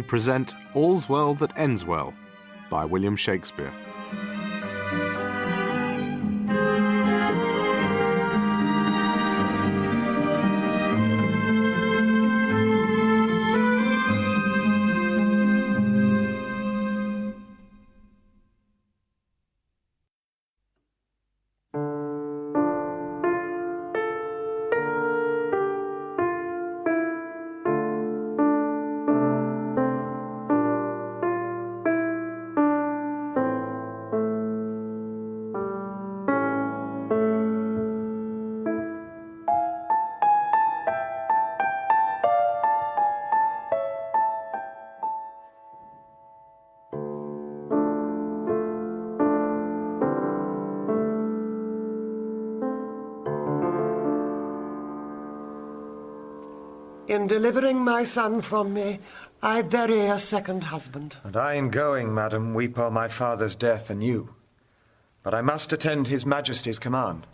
present All's Well That Ends Well by William Shakespeare. In delivering my son from me, I bury a second husband. And I in going, madam, weep o'er my father's death anew. But I must attend his majesty's command,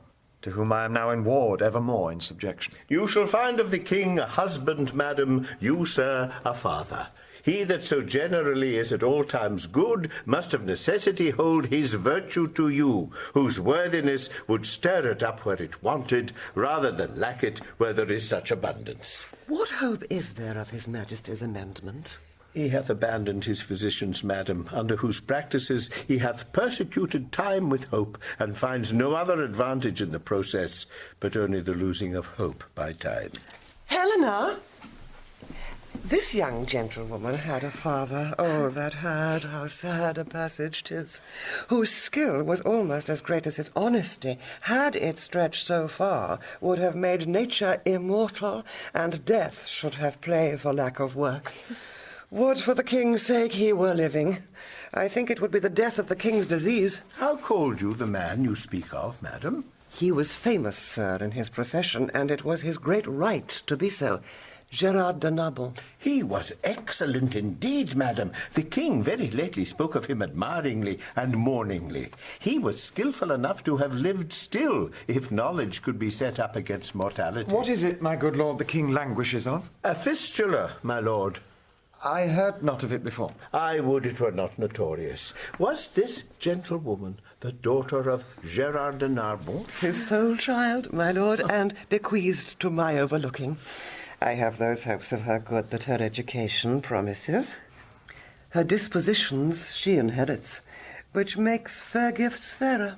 to whom I am now in ward evermore in subjection. You shall find of the king a husband, madam, you, sir, a father. He that so generally is at all times good must of necessity hold his virtue to you, whose worthiness would stir it up where it wanted, rather than lack it where there is such abundance. What hope is there of his majesty's amendment? He hath abandoned his physicians, madam, under whose practices he hath persecuted time with hope, and finds no other advantage in the process, but only the losing of hope by time. Helena! This young gentlewoman had a father, oh, that had, how sad a passage 'tis, whose skill was almost as great as his honesty, had it stretched so far, would have made nature immortal, and death should have play for lack of work. Would for the king's sake he were living. I think it would be the death of the king's disease. How called you the man you speak of, madam? He was famous, sir, in his profession, and it was his great right to be so. Gerard de Narbon. He was excellent indeed, madam. The king very lately spoke of him admiringly and mourningly. He was skilful enough to have lived still, if knowledge could be set up against mortality. What is it, my good lord, the king languishes of? A fistula, my lord. I heard not of it before. I would it were not notorious. Was this gentlewoman the daughter of Gerard de Narbon? His sole child, my lord, and bequeathed to my overlooking. I have those hopes of her good that her education promises. Her dispositions she inherits, which makes fair gifts fairer.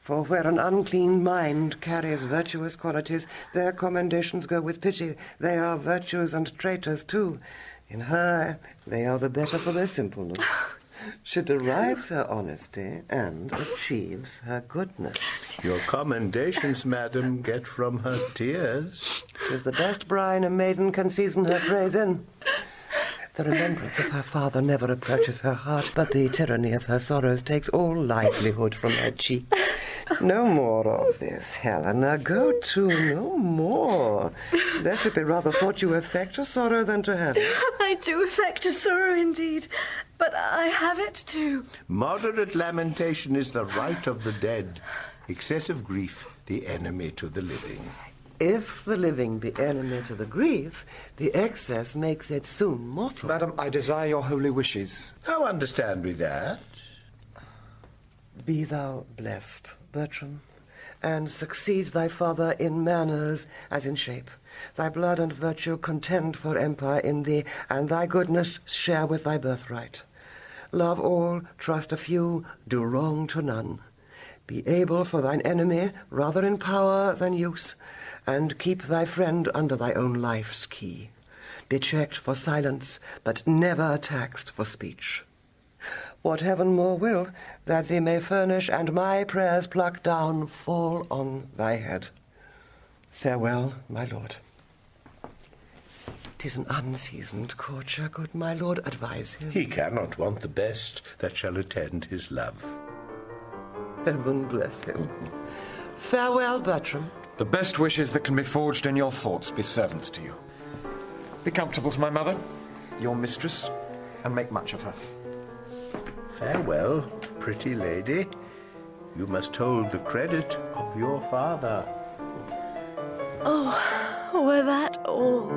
For where an unclean mind carries virtuous qualities, their commendations go with pity. They are virtues and traitors too. In her, they are the better for their simpleness. She derives her honesty and achieves her goodness. Your commendations, madam, get from her tears. 'Tis the best brine a maiden can season her praise in. The remembrance of her father never approaches her heart, but the tyranny of her sorrows takes all livelihood from her cheek. No more of this, Helena. Go to, no more. Lest it be rather thought you affect a sorrow than to have it. I do affect a sorrow indeed, but I have it too. Moderate lamentation is the right of the dead. Excessive grief, the enemy to the living. If the living be enemy to the grief, the excess makes it soon mortal. Madam, I desire your holy wishes. How understand we that? Be thou blessed, Bertram, and succeed thy father in manners as in shape. Thy blood and virtue contend for empire in thee, and thy goodness share with thy birthright. Love all, trust a few, do wrong to none. Be able for thine enemy rather in power than use, and keep thy friend under thy own life's key. Be checked for silence, but never taxed for speech. What heaven more will, that thee may furnish, and my prayers pluck down, fall on thy head. Farewell, my lord. 'Tis an unseasoned courtier, good my lord, advise him. He cannot want the best that shall attend his love. Heaven bless him. Farewell, Bertram. The best wishes that can be forged in your thoughts be servants to you. Be comfortable to my mother, your mistress, and make much of her. Farewell, pretty lady. You must hold the credit of your father. Oh, were that all?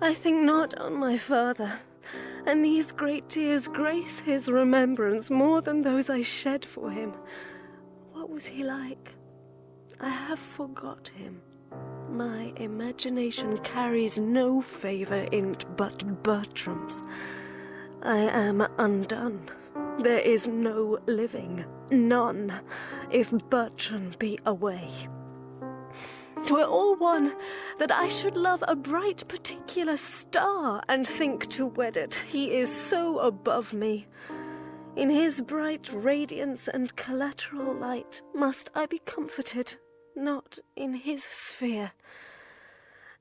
I think not on my father, and these great tears grace his remembrance more than those I shed for him. What was he like? I have forgot him. My imagination carries no favour in't but Bertram's. I am undone. There is no living, none, if Bertram be away. 'Twere all one that I should love a bright particular star, and think to wed it. He is so above me. In his bright radiance and collateral light must I be comforted, not in his sphere.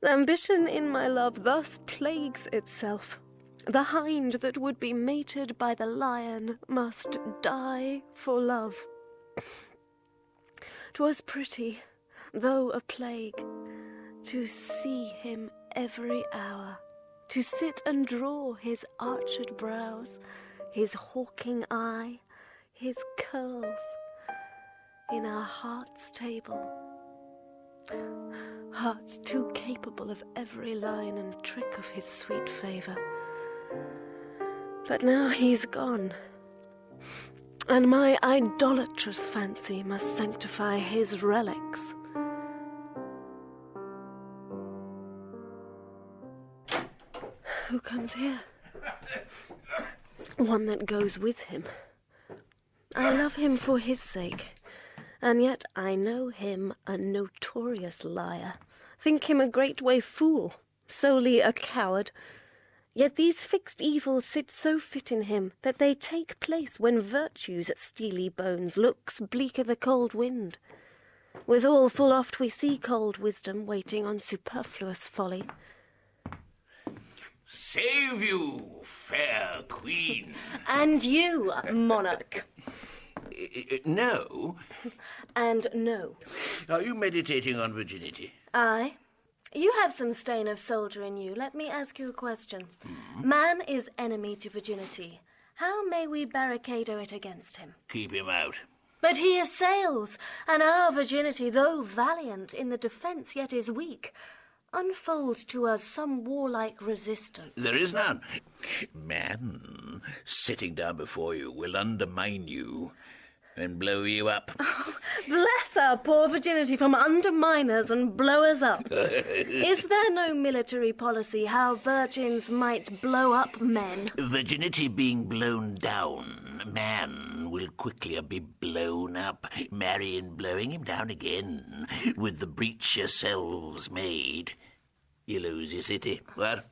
The ambition in my love thus plagues itself. The hind that would be mated by the lion must die for love. 'Twas pretty, though a plague, to see him every hour, to sit and draw his arched brows, his hawking eye, his curls, in our heart's table. Heart too capable of every line and trick of his sweet favour. But now he's gone, and my idolatrous fancy must sanctify his relics. Who comes here? One that goes with him. I love him for his sake, and yet I know him a notorious liar, think him a great way fool, solely a coward. Yet these fixed evils sit so fit in him that they take place when virtue's steely bones looks bleaker the cold wind. Withal full oft we see cold wisdom waiting on superfluous folly. Save you, fair queen. And you, monarch. No. And no. Are you meditating on virginity? Aye. You have some stain of soldier in you. Let me ask you a question. Man is enemy to virginity. How may we barricade it against him? Keep him out. But he assails, and our virginity, though valiant in the defence, yet is weak, unfolds to us some warlike resistance. There is none. Man, sitting down before you, will undermine you and blow you up. Bless our poor virginity from underminers and blowers up. Is there no military policy how virgins might blow up men? Virginity being blown down, man will quickly be blown up. Marion blowing him down again, with the breach yourselves made. You lose your city. What?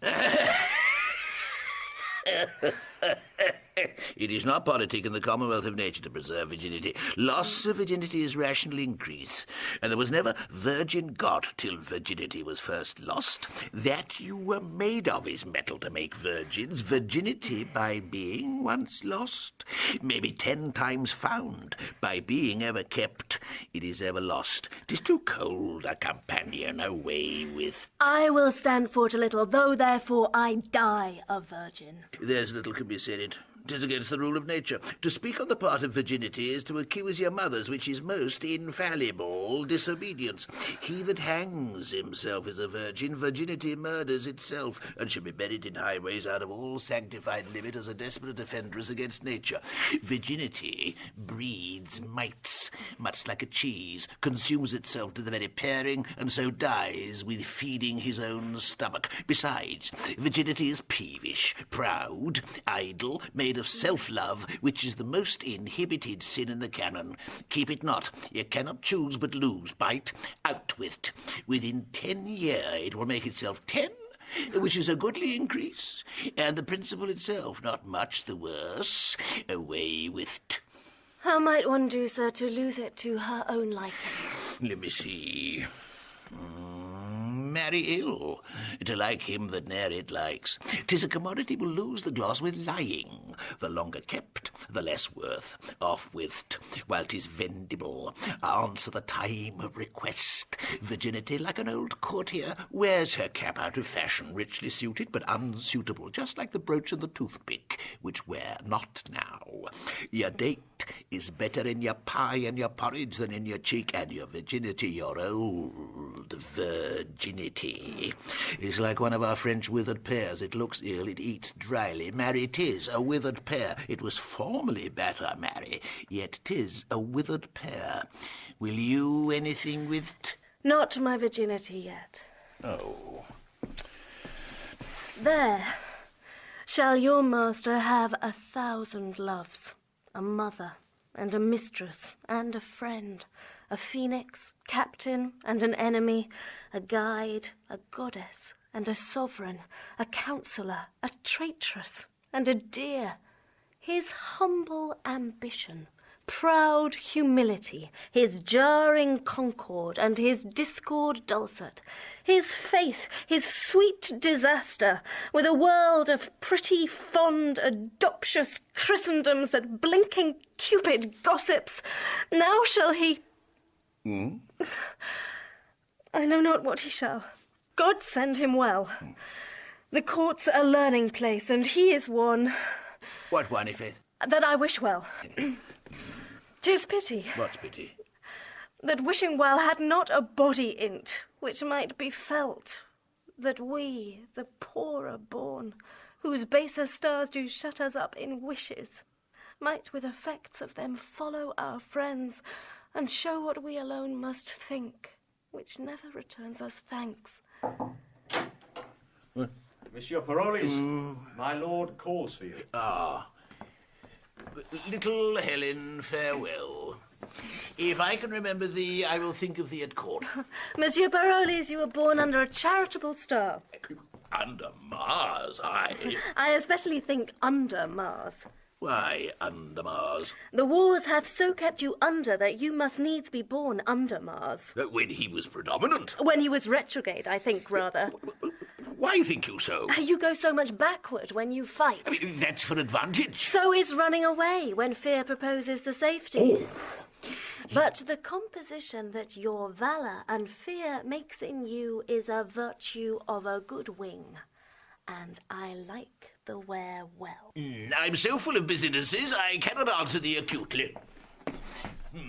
It is not politic in the commonwealth of nature to preserve virginity. Loss of virginity is rational increase, and there was never virgin got till virginity was first lost. That you were made of is metal to make virgins. Virginity, by being once lost, may be 10 times found. By being ever kept, it is ever lost. 'Tis too cold a companion, away with. I will stand for it a little, though therefore I die a virgin. There's little can be said it. 'Tis against the rule of nature. To speak on the part of virginity is to accuse your mothers, which is most infallible disobedience. He that hangs himself is a virgin. Virginity murders itself, and should be buried in highways out of all sanctified limit as a desperate offendress against nature. Virginity breeds mites, much like a cheese, consumes itself to the very paring, and so dies with feeding his own stomach. Besides, virginity is peevish, proud, idle, made of self-love, which is the most inhibited sin in the canon. Keep it not. You cannot choose but lose. Bite, out with't. Within 10 years it will make itself 10, which is a goodly increase, and the principle itself not much the worse. Away with't. How might one do, sir, to lose it to her own liking? Let me see. Marry ill, to like him that ne'er it likes. 'Tis a commodity will lose the gloss with lying. The longer kept, the less worth. Off with't, while 'tis vendible. Answer the time of request. Virginity, like an old courtier, wears her cap out of fashion, richly suited, but unsuitable, just like the brooch and the toothpick, which wear not now. Your date is better in your pie and your porridge than in your cheek, and your virginity your old. virginity is like one of our French withered pears. It looks ill, it eats dryly. Marry, 'tis a withered pear. It was formerly better, marry, yet 'tis a withered pear. Will you anything with Not my virginity yet. Oh. There shall your master have 1,000 loves, a mother and a mistress and a friend, a phoenix, captain and an enemy, a guide, a goddess and a sovereign, a counsellor, a traitress and a dear. His humble ambition, proud humility, his jarring concord and his discord dulcet, his faith, his sweet disaster, with a world of pretty, fond, adoptious Christendoms that blinking Cupid gossips. Now shall he... I know not what he shall. God send him well. The court's a learning place, and he is one... What one, i'faith? That I wish well. 'Tis pity What's pity? that wishing well had not a body in't, which might be felt, that we, the poorer born, whose baser stars do shut us up in wishes, might with effects of them follow our friends, and show what we alone must think, which never returns us thanks. Monsieur Parolis, my lord calls for you. Ah. Little Helen, farewell. If I can remember thee, I will think of thee at court. Monsieur Parolis, you were born under a charitable star. Under Mars, I. I especially think under Mars. Why under Mars? The wars hath so kept you under that you must needs be born under Mars. When he was predominant. When he was retrograde, I think, rather. Why think you so? You go so much backward when you fight. I mean, that's for advantage. So is running away when fear proposes the safety. Oh. But the composition that your valour and fear makes in you is a virtue of a good wing, and I like the wear well. I'm so full of businesses, I cannot answer thee acutely.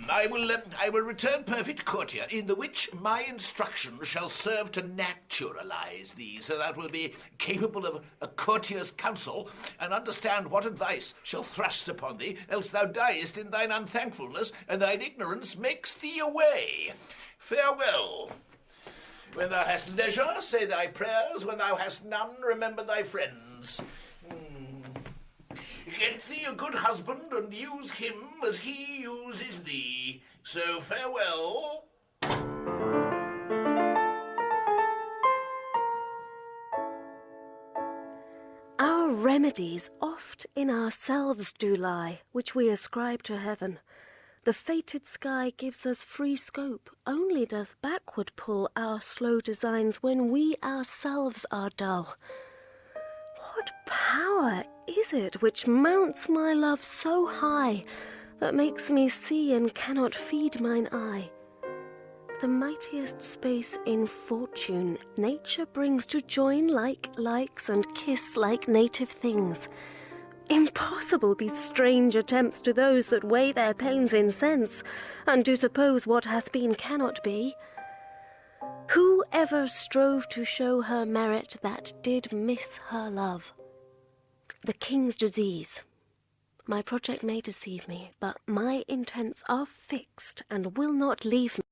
I will return perfect courtier, in the which my instruction shall serve to naturalize thee, so that will be capable of a courtier's counsel, and understand what advice shall thrust upon thee, else thou diest in thine unthankfulness, and thine ignorance makes thee away. Farewell. When thou hast leisure, say thy prayers. When thou hast none, remember thy friends. Get thee a good husband, and use him as he uses thee. So farewell. Our remedies oft in ourselves do lie, which we ascribe to heaven. The fated sky gives us free scope, only doth backward pull our slow designs when we ourselves are dull. What power is it which mounts my love so high, that makes me see and cannot feed mine eye? The mightiest space in fortune nature brings to join like likes and kiss like native things. Impossible be strange attempts to those that weigh their pains in sense, and do suppose what hath been cannot be. Who ever strove to show her merit that did miss her love? The king's disease. My project may deceive me, but my intents are fixed and will not leave me.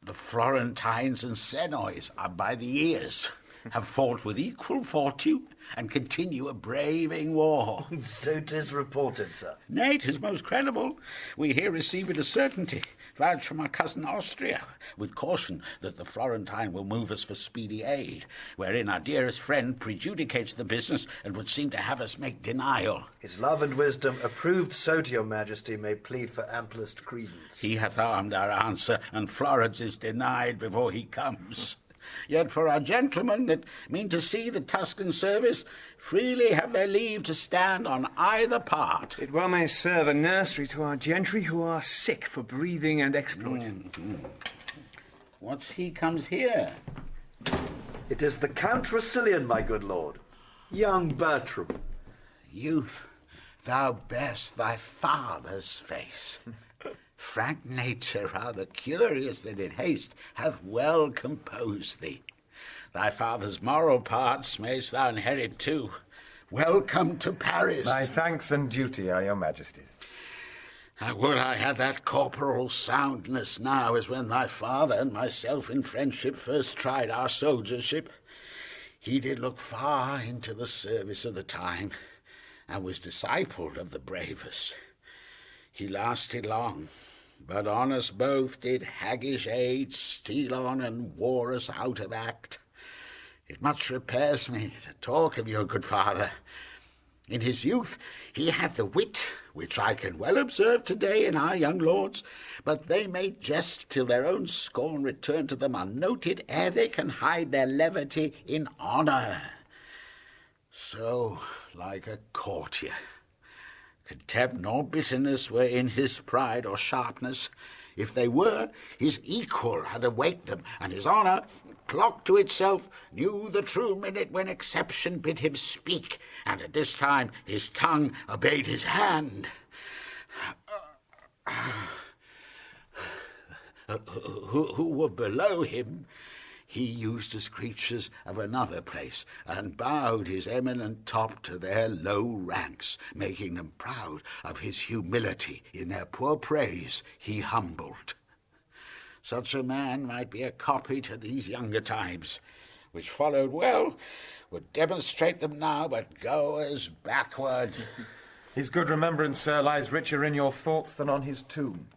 The Florentines and Senois are by the ears, have fought with equal fortune, and continue a braving war. So 'tis reported, sir. Nay, 'tis most credible. We here receive it a certainty, vouched from our cousin Austria, with caution that the Florentine will move us for speedy aid, wherein our dearest friend prejudicates the business and would seem to have us make denial. His love and wisdom, approved so to your majesty, may plead for amplest credence. He hath armed our answer, and Florence is denied before he comes. Yet for our gentlemen that mean to see the Tuscan service, freely have their leave to stand on either part. It well may serve a nursery to our gentry who are sick for breathing and exploit. What's he comes here? It is the Count Rousillon, my good lord. Young Bertram. Youth, thou bear'st thy father's face. Frank nature, rather curious than in haste, hath well composed thee. Thy father's moral parts mayst thou inherit too. Welcome to Paris. My thanks and duty are your majesty's. I would I had that corporal soundness now as when thy father and myself in friendship first tried our soldiership. He did look far into the service of the time, and was discipled of the bravest. He lasted long, but on us both did haggish age steal on and wore us out of act. It much repairs me to talk of your good father. In his youth he had the wit, which I can well observe today in our young lords, but they may jest till their own scorn return to them unnoted, ere they can hide their levity in honour. So, like a courtier, contempt nor bitterness were in his pride or sharpness. If they were, his equal had awaked them, and his honour, clocked to itself, knew the true minute when exception bid him speak, and at this time his tongue obeyed his hand. Who were below him he used as creatures of another place, and bowed his eminent top to their low ranks, making them proud of his humility. In their poor praise he humbled. Such a man might be a copy to these younger times, which followed well, would demonstrate them now, but go as backward. His good remembrance, sir, lies richer in your thoughts than on his tomb.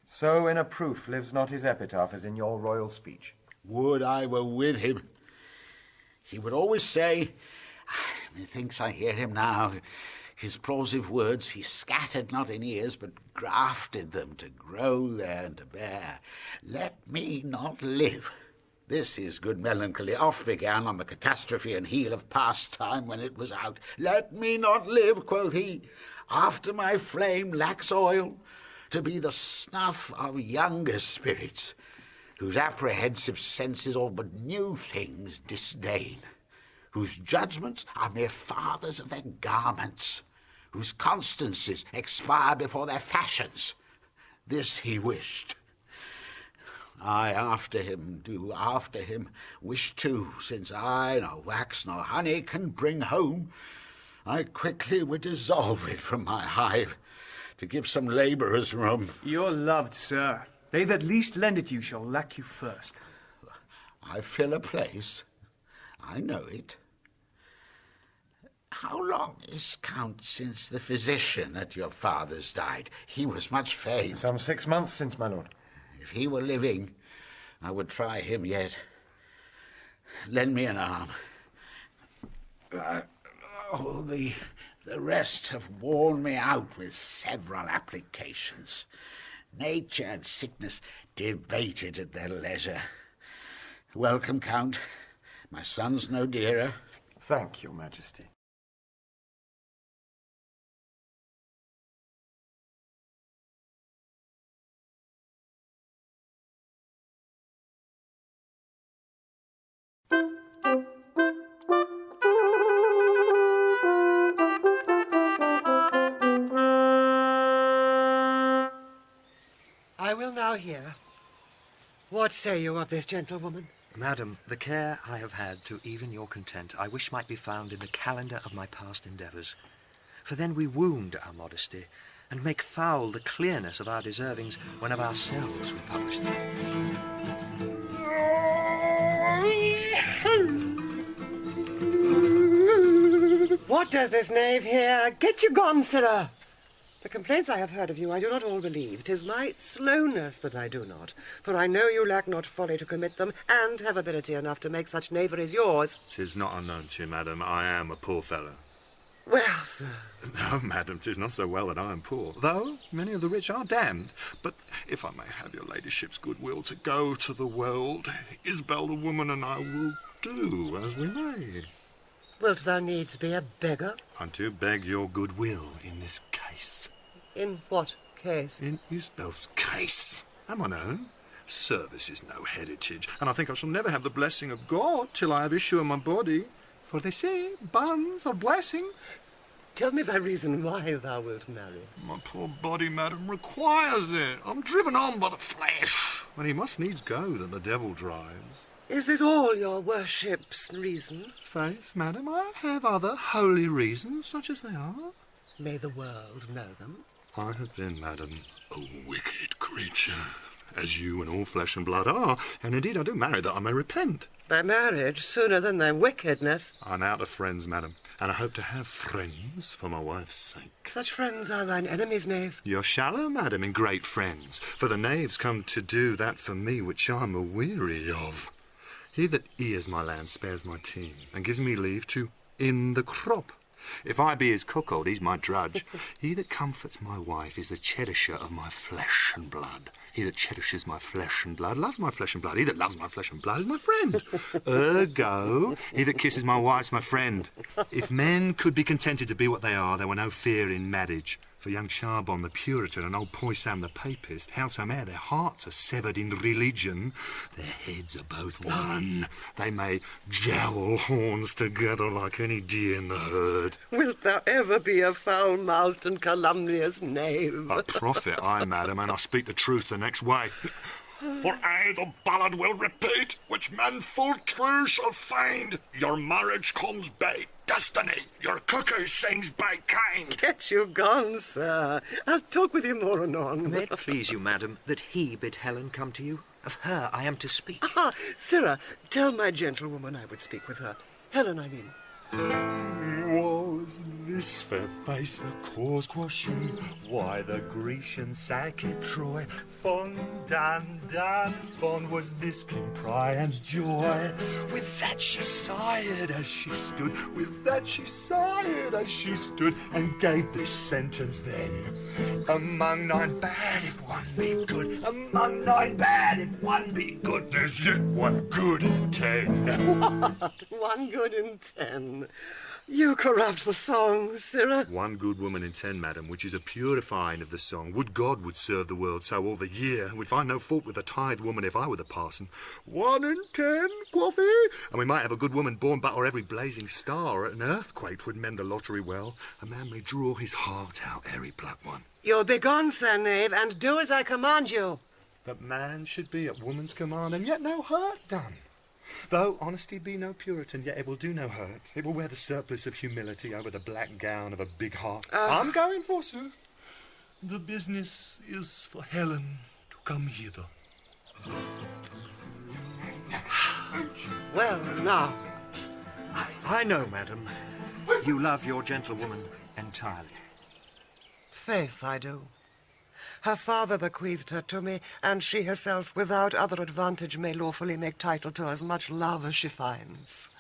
So in a proof lives not his epitaph as in your royal speech. Would I were with him. He would always say, methinks I hear him now, his plausive words he scattered not in ears, but grafted them to grow there and to bear. Let me not live. This his good melancholy oft began on the catastrophe and heel of past time when it was out. Let me not live, quoth he, after my flame lacks oil, to be the snuff of younger spirits, whose apprehensive senses all but new things disdain, whose judgments are mere fathers of their garments, whose constancies expire before their fashions. This he wished. I do after him wish too, since I nor wax nor honey can bring home. I quickly would dissolve it from my hive, to give some labourers room. You're loved, sir. They that least lend it you shall lack you first. I fill a place. I know it. How long is Count since the physician at your father's died? He was much famed. Some 6 months since, my lord. If he were living, I would try him yet. Lend me an arm. The rest have worn me out with several applications. Nature and sickness debated at their leisure. Welcome, Count. My son's no dearer. Thank your majesty. I will now hear. What say you of this gentlewoman? Madam, the care I have had to even your content I wish might be found in the calendar of my past endeavours. For then we wound our modesty, and make foul the clearness of our deservings when of ourselves we publish them. What does this knave here? Get you gone, sirrah! The complaints I have heard of you I do not all believe. 'Tis my slowness that I do not, for I know you lack not folly to commit them, and have ability enough to make such knaveries yours. 'Tis not unknown to you, madam. I am a poor fellow. Well, sir. No, madam, 'tis not so well that I am poor, though many of the rich are damned. But if I may have your ladyship's goodwill to go to the world, Isabel the woman and I will do as we may. Wilt thou needs be a beggar? I do beg your goodwill in this case. In what case? In Isabel's case. Am I known? Service is no heritage, and I think I shall never have the blessing of God till I have issue in my body. For they say, buns are blessings. Tell me thy reason why thou wilt marry. My poor body, madam, requires it. I'm driven on by the flesh, and he must needs go that the devil drives. Is this all your worship's reason? Faith, madam, I have other holy reasons, such as they are. May the world know them. I have been, madam, a wicked creature, as you and all flesh and blood are, and indeed I do marry that I may repent. Thy marriage sooner than thy wickedness. I'm out of friends, madam, and I hope to have friends for my wife's sake. Such friends are thine enemies, knave. You're shallow, madam, in great friends, for the knaves come to do that for me which I'm a-weary of. He that ears my land spares my team, and gives me leave to in the crop. If I be his cuckold, he's my drudge. He that comforts my wife is the cherisher of my flesh and blood. He that cherishes my flesh and blood loves my flesh and blood. He that loves my flesh and blood is my friend. Ergo, he that kisses my wife's my friend. If men could be contented to be what they are, there were no fear in marriage. For young Charbon the Puritan and old Poysam the Papist, howsome'er their hearts are severed in religion, their heads are both one. They may jowl horns together like any deer in the herd. Wilt thou ever be a foul-mouthed and calumnious knave? A prophet, I, madam, and I speak the truth the next way. For I the ballad will repeat, which men full true shall find. Your marriage comes by destiny, your cuckoo sings by kind. Get you gone, sir. I'll talk with you more anon. May it please you, madam, that he bid Helen come to you? Of her I am to speak. Ah, sirrah, tell my gentlewoman I would speak with her. Helen, I mean. Was this fair face the cause, quoth she, why the Grecian sacked Troy? Fond and fond was this King Priam's joy. With that she sighed as she stood, with that she sighed as she stood, and gave this sentence then. Among 9 bad if one be good, among 9 bad if one be good, there's yet one good in 10. What? 1 good in 10? You corrupt the song, sirrah. 1 good woman in 10, madam, which is a purifying of the song. Would God would serve the world so all the year. Would find no fault with a tithe woman if I were the parson. 1 in 10, quoth he? And we might have a good woman born but or every blazing star, or an earthquake would mend a lottery well. A man may draw his heart out ere he pluck one. You'll be gone, sir knave, and do as I command you. That man should be at woman's command, and yet no hurt done. Though honesty be no Puritan, yet it will do no hurt. It will wear the surplice of humility over the black gown of a big heart. I'm going, forsooth. The business is for Helen to come hither. Well, now. I know, madam, you love your gentlewoman entirely. Faith, I do. Her father bequeathed her to me, and she herself, without other advantage, may lawfully make title to as much love as she finds.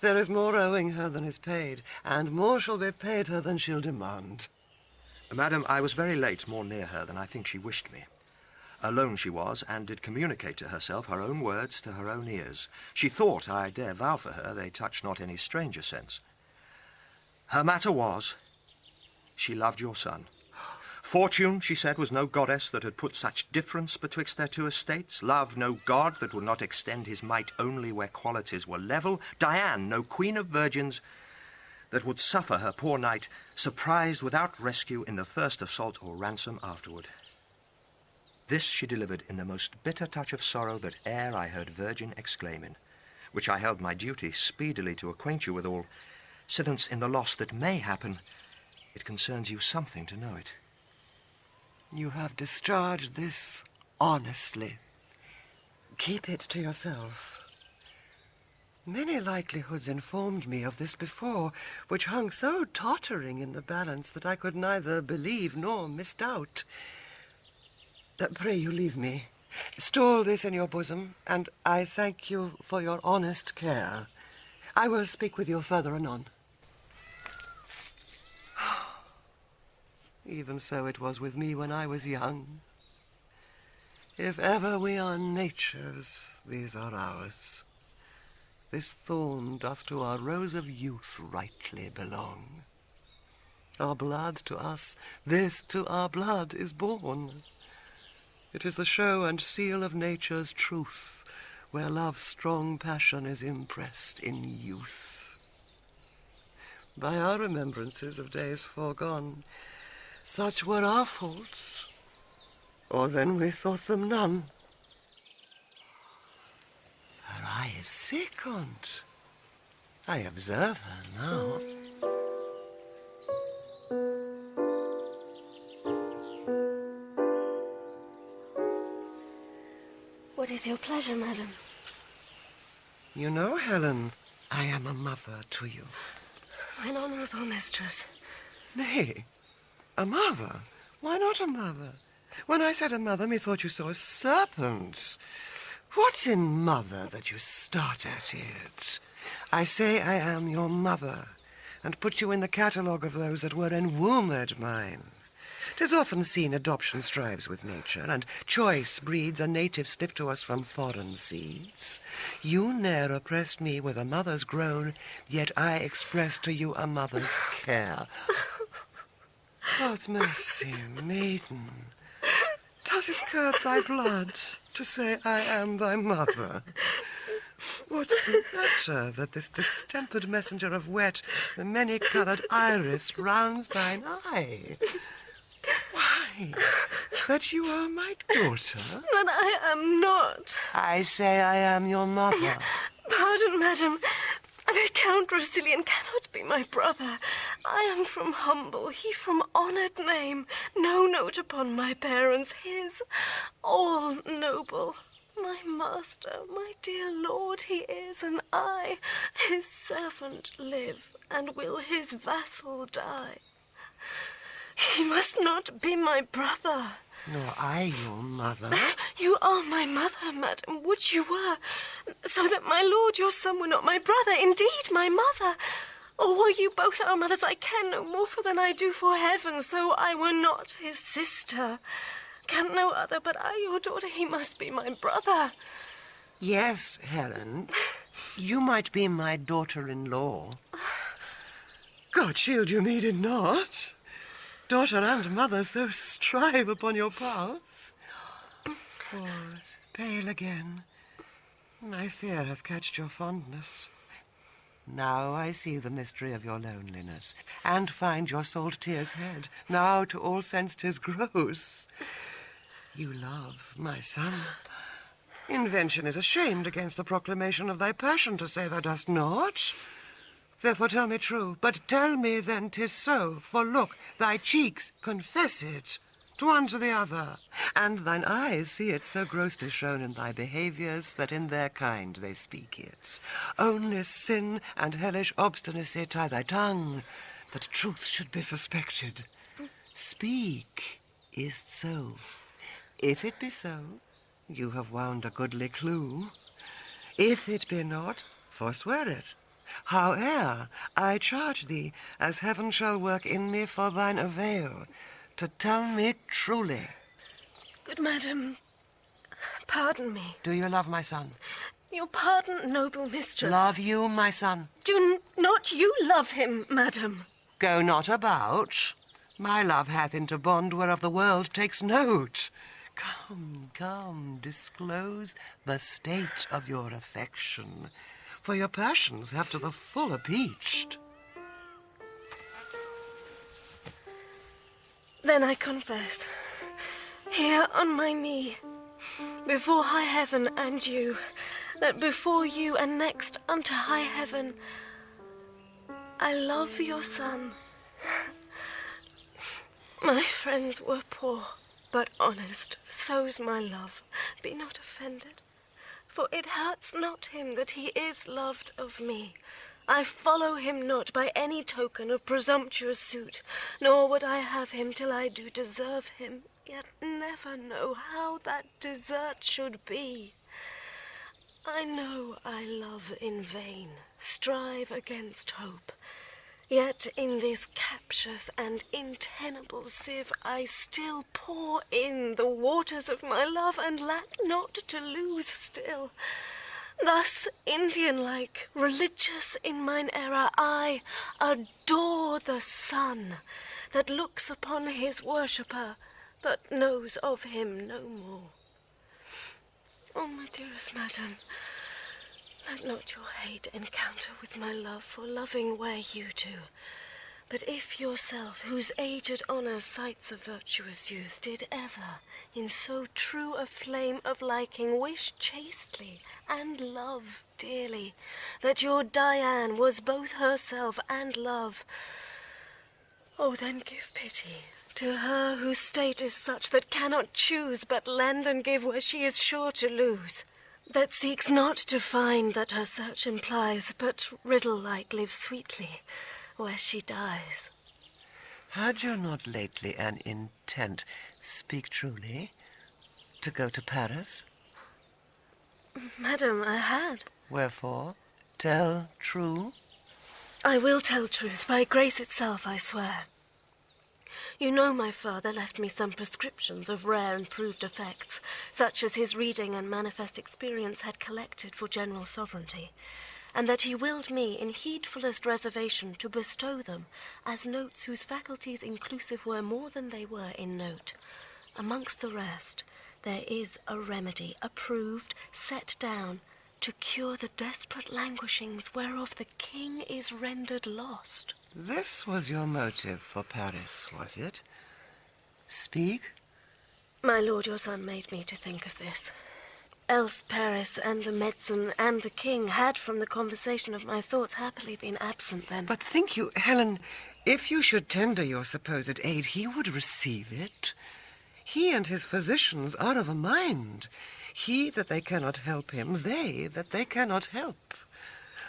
There is more owing her than is paid, and more shall be paid her than she'll demand. Madam, I was very late, more near her than I think she wished me. Alone she was, and did communicate to herself her own words to her own ears. She thought, I dare vow for her, they touched not any stranger sense. Her matter was, she loved your son. Fortune, she said, was no goddess that had put such difference betwixt their 2 estates. Love, no god that would not extend his might only where qualities were level. Diane, no queen of virgins that would suffer her poor knight, surprised without rescue in the first assault or ransom afterward. This she delivered in the most bitter touch of sorrow that e'er I heard virgin exclaiming, which I held my duty speedily to acquaint you withal, since in the loss that may happen, it concerns you something to know it. You have discharged this honestly. Keep it to yourself. Many likelihoods informed me of this before, which hung so tottering in the balance that I could neither believe nor misdoubt. Pray you leave me. Store this in your bosom, and I thank you for your honest care. I will speak with you further anon. Even so it was with me when I was young. If ever we are nature's, these are ours. This thorn doth to our rose of youth rightly belong. Our blood to us, this to our blood is born. It is the show and seal of nature's truth, where love's strong passion is impressed in youth. By our remembrances of days foregone, such were our faults, or then we thought them none. Her eye is sick, aunt. I observe her now. What is your pleasure, madam? You know, Helen, I am a mother to you. Mine honourable mistress. Nay, a mother? Why not a mother? When I said a mother, methought you saw a serpent. What's in mother that you start at it? I say I am your mother, and put you in the catalogue of those that were enwombed mine. 'Tis often seen adoption strives with nature, and choice breeds a native slip to us from foreign seas. You ne'er oppressed me with a mother's groan, yet I expressed to you a mother's care. God's mercy, maiden, does it curd thy blood to say I am thy mother? What's the matter that this distempered messenger of wet, the many-coloured iris, rounds thine eye? Why, that you are my daughter? That I am not. I say I am your mother. Pardon, madam. The Count Rosilian cannot be my brother. I am from humble, he from honoured name. No note upon my parents, his, all noble. My master, my dear lord he is, and I, his servant, live, and will his vassal die. He must not be my brother. Nor I your mother. You are my mother, madam, would you were, so that my lord your son were not my brother, indeed my mother. Or were you both our mothers, I care no more for than I do for heaven, so I were not his sister. Can no other, but I your daughter, he must be my brother. Yes, Helen, you might be my daughter-in-law. God shield you needed not. Daughter and mother so strive upon your paths. Poor, pale again. My fear hath catched your fondness. Now I see the mystery of your loneliness, and find your salt tears head. Now to all sense 'tis gross. You love my son. Invention is ashamed against the proclamation of thy passion to say thou dost not. Therefore tell me true, but tell me then 'tis so, for look, thy cheeks confess it, to one to the other, and thine eyes see it so grossly shown in thy behaviours that in their kind they speak it. Only sin and hellish obstinacy tie thy tongue, that truth should be suspected. Speak, is't so? If it be so, you have wound a goodly clue. If it be not, forswear it. Howe'er, I charge thee, as heaven shall work in me for thine avail, to tell me truly. Good madam, pardon me. Do you love my son? Your pardon, noble mistress. Love you, my son? Do not you love him, madam? Go not about. My love hath into bond whereof the world takes note. Come, come, disclose the state of your affection, for your passions have to the full appeached. Then I confess, here on my knee, before high heaven and you, that before you and next unto high heaven, I love your son. My friends were poor, but honest, so's my love. Be not offended, for it hurts not him that he is loved of me. I follow him not by any token of presumptuous suit, nor would I have him till I do deserve him, yet never know how that desert should be. I know I love in vain, strive against hope, Yet in this captious and untenable sieve I still pour in the waters of my love, and lack not to lose still. Thus, Indian-like, religious in mine error, I adore the sun that looks upon his worshipper, but knows of him no more. Oh, my dearest madam, let not your hate encounter with my love for loving where you do. But if yourself, whose aged honour cites a virtuous youth, did ever, in so true a flame of liking, wish chastely and love dearly, that your Diane was both herself and love, oh, then give pity to her whose state is such that cannot choose but lend and give where she is sure to lose, that seeks not to find that her search implies, but riddle-like lives sweetly where she dies. Had you not lately an intent, speak truly, to go to Paris? Madam, I had. Wherefore, tell true. I will tell truth, by grace itself, I swear. You know my father left me some prescriptions of rare and proved effects, such as his reading and manifest experience had collected for general sovereignty, and that he willed me in heedfullest reservation to bestow them as notes whose faculties inclusive were more than they were in note. Amongst the rest, there is a remedy approved, set down, to cure the desperate languishings whereof the king is rendered lost. This was your motive for Paris, was it? Speak. My lord, your son made me to think of this. Else Paris and the medicine and the king had from the conversation of my thoughts happily been absent then. But think you, Helen, if you should tender your supposed aid, he would receive it? He and his physicians are of a mind. He that they cannot help him, they that they cannot help.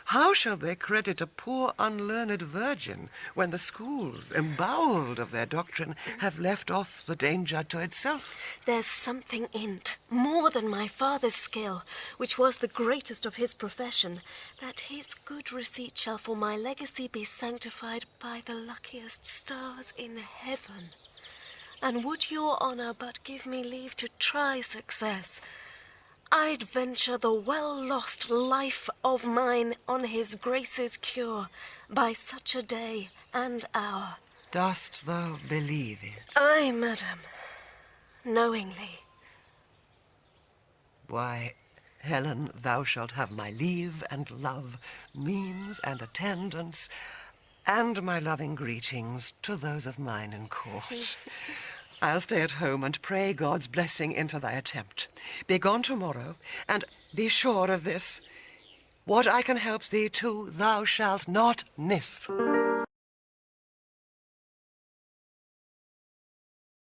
How shall they credit a poor unlearned virgin when the schools, embowelled of their doctrine, have left off the danger to itself? There's something in't, more than my father's skill, which was the greatest of his profession, that his good receipt shall for my legacy be sanctified by the luckiest stars in heaven. And would your honour but give me leave to try success, I'd venture the well-lost life of mine on his grace's cure by such a day and hour. Dost thou believe it? Aye, madam, knowingly. Why, Helen, thou shalt have my leave and love, means and attendance, and my loving greetings to those of mine in course. I'll stay at home and pray God's blessing into thy attempt. Be gone tomorrow, and be sure of this. What I can help thee to, thou shalt not miss.